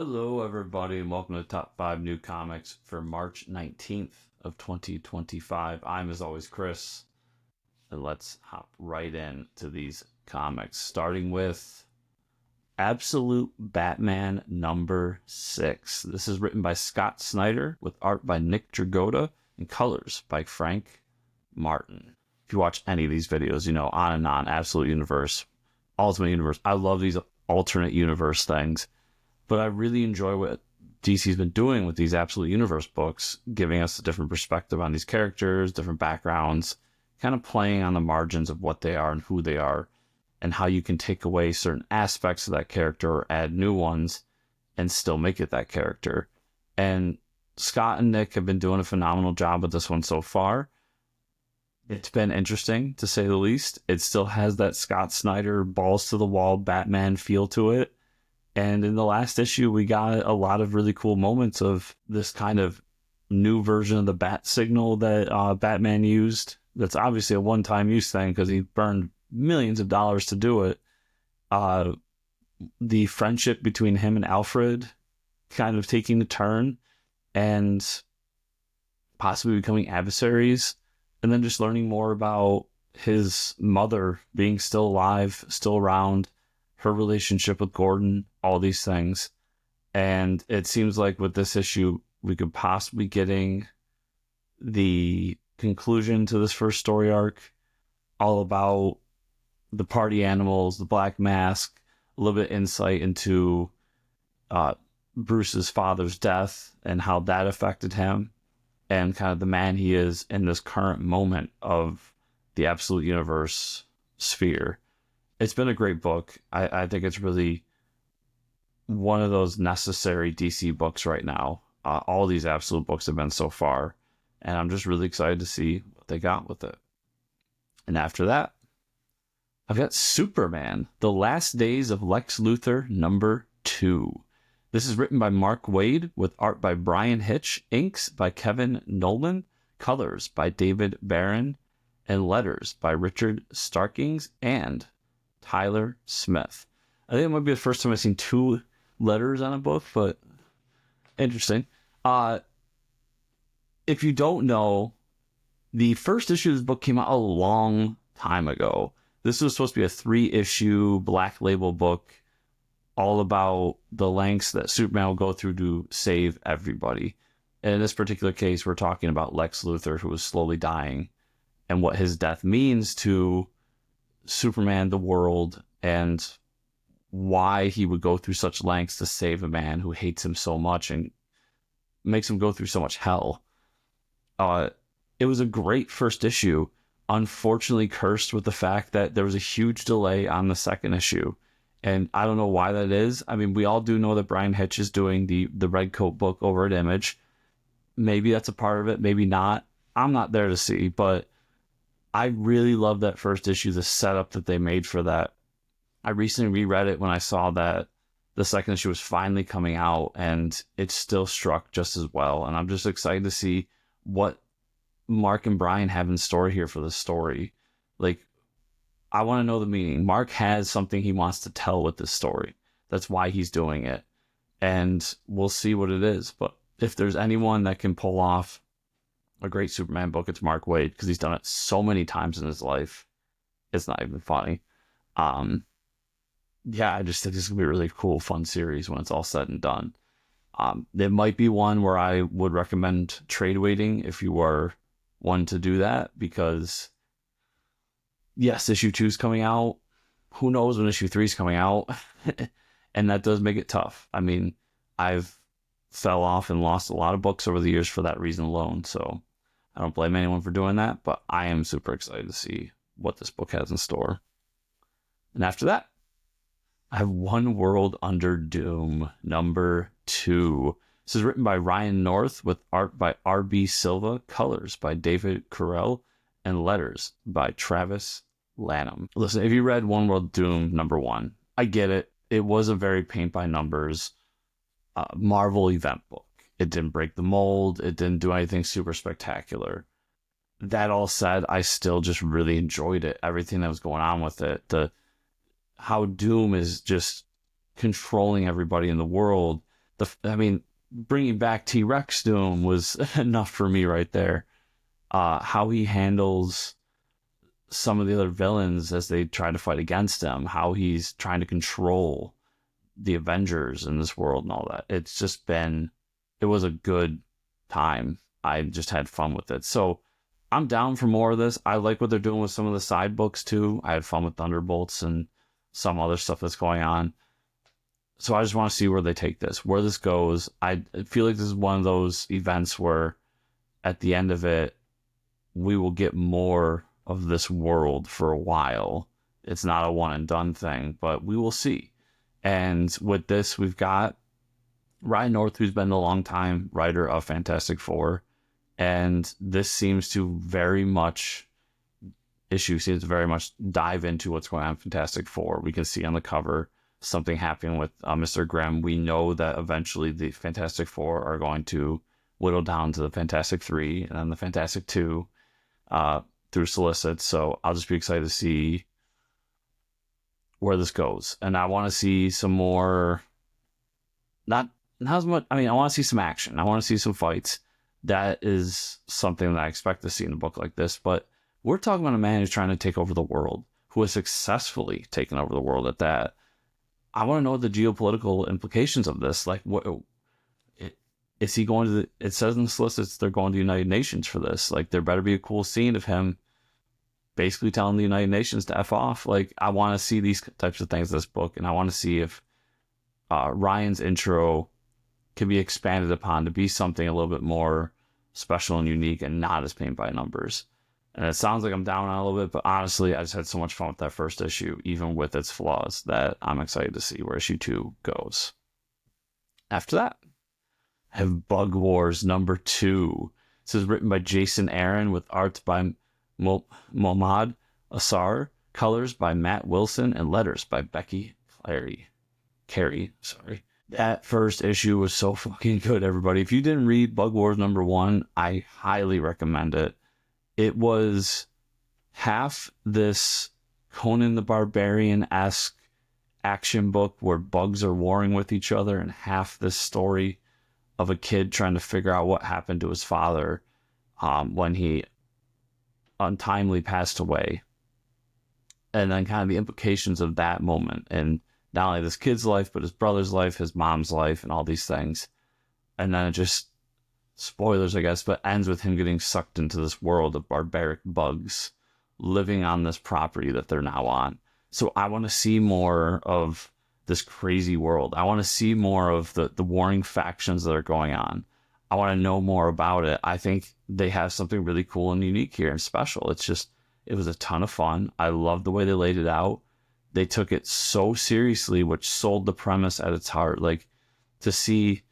Hello, everybody, and welcome to the Top 5 New Comics for March 19th of 2025. I'm, as always, Chris, and let's hop right into these comics, starting with Absolute Batman number 6. This is written by Scott Snyder, with art by Nick Dragotta, and colors by Frank Martin. If you watch any of these videos, you know, on and on, Absolute Universe, Ultimate Universe. I love these alternate universe things. But I really enjoy what DC's been doing with these Absolute Universe books, giving us a different perspective on these characters, different backgrounds, kind of playing on the margins of what they are and who they are, and how you can take away certain aspects of that character or add new ones and still make it that character. And Scott and Nick have been doing a phenomenal job with this one so far. It's been interesting, to say the least. It still has that Scott Snyder balls to the wall Batman feel to it. And in the last issue, we got a lot of really cool moments of this kind of new version of the bat signal that Batman used. That's obviously a one-time use thing because he burned millions of dollars to do it. The friendship between him and Alfred kind of taking a turn and possibly becoming adversaries. And then just learning more about his mother being still alive, still around, her relationship with Gordon, all these things. And it seems like with this issue, we could possibly getting the conclusion to this first story arc, all about the party animals, the Black Mask, a little bit of insight into Bruce's father's death and how that affected him, and kind of the man he is in this current moment of the Absolute Universe sphere. It's been a great book. I think it's really one of those necessary DC books right now. All these Absolute books have been so far, and I'm just really excited to see what they got with it. And after that, I've got Superman, The Last Days of Lex Luthor, number 2. This is written by Mark Waid, with art by Bryan Hitch, inks by Kevin Nowlan, colors by David Baron, and letters by Richard Starkings and Tyler Smith. I think it might be the first time I've seen 2 letters on a book, but interesting. If you don't know, the first issue of this book came out a long time ago. This was supposed to be a 3-issue Black Label book, all about the lengths that Superman will go through to save everybody. And in this particular case, we're talking about Lex Luthor, who was slowly dying, and what his death means to Superman, the world, and why he would go through such lengths to save a man who hates him so much and makes him go through so much hell. It was a great first issue, unfortunately cursed with the fact that there was a huge delay on the second issue. And I don't know why that is. I mean, we all do know that Bryan Hitch is doing the Red Coat book over at Image. Maybe that's a part of it, maybe not. I'm not there to see, but I really love that first issue, the setup that they made for that. I recently reread it when I saw that the second issue was finally coming out, and it still struck just as well. And I'm just excited to see what Mark and Bryan have in store here for the story. Like, I want to know the meaning. Mark has something he wants to tell with this story. That's why he's doing it. And we'll see what it is. But if there's anyone that can pull off a great Superman book, it's Mark Waid, because he's done it so many times in his life. It's not even funny. Yeah, I just think this is going to be a really cool, fun series when it's all said and done. There might be one where I would recommend trade waiting if you were one to do that, because yes, issue 2 is coming out. Who knows when issue 3 is coming out? And that does make it tough. I mean, I've fell off and lost a lot of books over the years for that reason alone, so I don't blame anyone for doing that, but I am super excited to see what this book has in store. And after that, I have One World Under Doom, number 2. This is written by Ryan North, with art by R.B. Silva, colors by David Carell, and letters by Travis Lanham. Listen, if you read One World Doom number 1, I get it. It was a very paint by numbers Marvel event book. It didn't break the mold. It didn't do anything super spectacular. That all said, I still just really enjoyed it. Everything that was going on with it. How Doom is just controlling everybody in the world. Bringing back T-Rex Doom was enough for me right there. How he handles some of the other villains as they try to fight against him, how he's trying to control the Avengers in this world and all that. It was a good time. I just had fun with it. So I'm down for more of this. I like what they're doing with some of the side books too. I had fun with Thunderbolts and some other stuff that's going on. So I just want to see where they take this, where this goes. I feel like this is one of those events where at the end of it, we will get more of this world for a while. It's not a one and done thing, but we will see. And with this, we've got Ryan North, who's been a long time writer of Fantastic Four. And this seems to very much dive into what's going on in Fantastic Four. We can see on the cover something happening with Mr. Grimm. We know that eventually the Fantastic Four are going to whittle down to the Fantastic Three and then the Fantastic Two through solicit. So I'll just be excited to see where this goes. And I want to see some more, not as much, I want to see some action. I want to see some fights. That is something that I expect to see in a book like this. But we're talking about a man who's trying to take over the world, who has successfully taken over the world at that. I want to know the geopolitical implications of this. Like, what is he going to? It says in the solicits they're going to the United Nations for this. Like, there better be a cool scene of him basically telling the United Nations to F off. Like, I want to see these types of things in this book, and I want to see if Ryan's intro can be expanded upon to be something a little bit more special and unique and not as paint by numbers. And it sounds like I'm down on it a little bit, but honestly, I just had so much fun with that first issue, even with its flaws, that I'm excited to see where issue 2 goes. After that, I have Bug Wars number 2. This is written by Jason Aaron with art by Mohammad Asar, colors by Matt Wilson, and letters by Becky Carey. That first issue was so fucking good, everybody. If you didn't read Bug Wars number 1, I highly recommend it. It was half this Conan the Barbarian-esque action book where bugs are warring with each other, and half this story of a kid trying to figure out what happened to his father when he untimely passed away. And then kind of the implications of that moment. And not only this kid's life, but his brother's life, his mom's life, and all these things. And then it just, spoilers, I guess, but ends with him getting sucked into this world of barbaric bugs living on this property that they're now on. So I want to see more of this crazy world. I want to see more of the warring factions that are going on. I want to know more about it. I think they have something really cool and unique here and special. It was a ton of fun. I love the way they laid it out. They took it so seriously, which sold the premise at its heart. Like, to see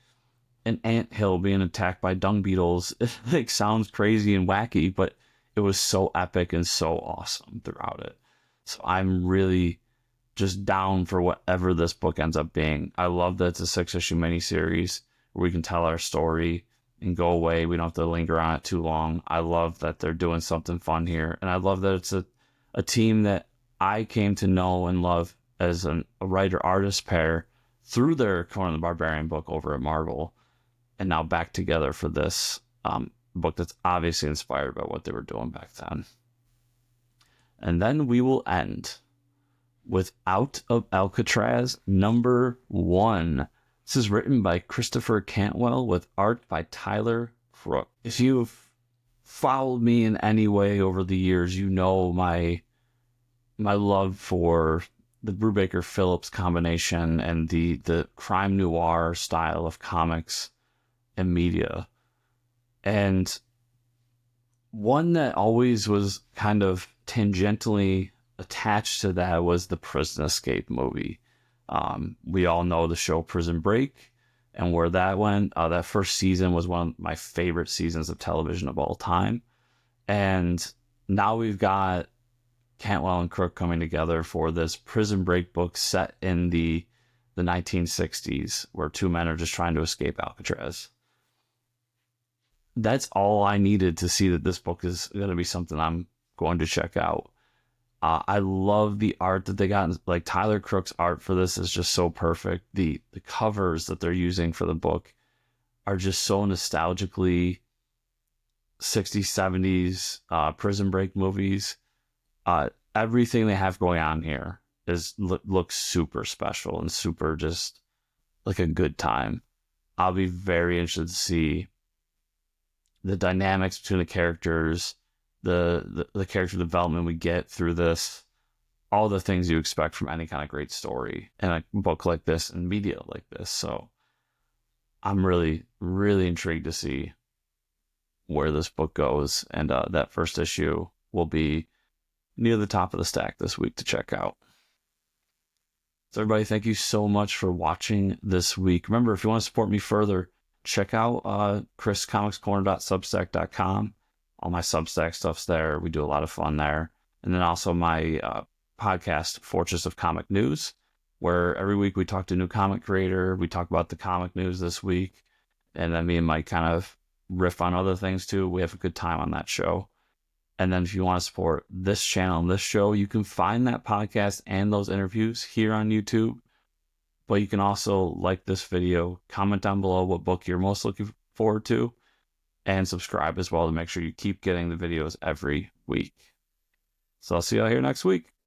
an anthill being attacked by dung beetles, it sounds crazy and wacky, but it was so epic and so awesome throughout it. So I'm really just down for whatever this book ends up being. I love that it's a 6-issue miniseries where we can tell our story and go away. We don't have to linger on it too long. I love that they're doing something fun here. And I love that it's a team that I came to know and love as a writer-artist pair through their Conan the Barbarian book over at Marvel, and now back together for this book that's obviously inspired by what they were doing back then. And then we will end with Out of Alcatraz number 1. This is written by Christopher Cantwell with art by Tyler Crook. If you've followed me in any way over the years, you know my love for the Brubaker-Phillips combination and the crime noir style of comics and media. And one that always was kind of tangentially attached to that was the Prison Escape movie. We all know the show Prison Break and where that went. That first season was one of my favorite seasons of television of all time. And now we've got Cantwell and Crook coming together for this Prison Break book set in the 1960s, where two men are just trying to escape Alcatraz. That's all I needed to see that this book is going to be something I'm going to check out. I love the art that they got. Like Tyler Crook's art for this is just so perfect. The covers that they're using for the book are just so nostalgically 60s, 70s Prison Break movies. Everything they have going on here looks super special and super just like a good time. I'll be very interested to see the dynamics between the characters, the character development we get through this, all the things you expect from any kind of great story in a book like this and media like this. So I'm really, really intrigued to see where this book goes. And that first issue will be near the top of the stack this week to check out. So everybody, thank you so much for watching this week. Remember, if you want to support me further, check out chriscomicscorner.substack.com. All my Substack stuff's there. We do a lot of fun there. And then also my podcast, Fortress of Comic News, where every week we talk to a new comic creator. We talk about the comic news this week. And then me and Mike kind of riff on other things too. We have a good time on that show. And then if you want to support this channel and this show, you can find that podcast and those interviews here on YouTube. But you can also like this video, comment down below what book you're most looking forward to, and subscribe as well to make sure you keep getting the videos every week. So I'll see you all here next week.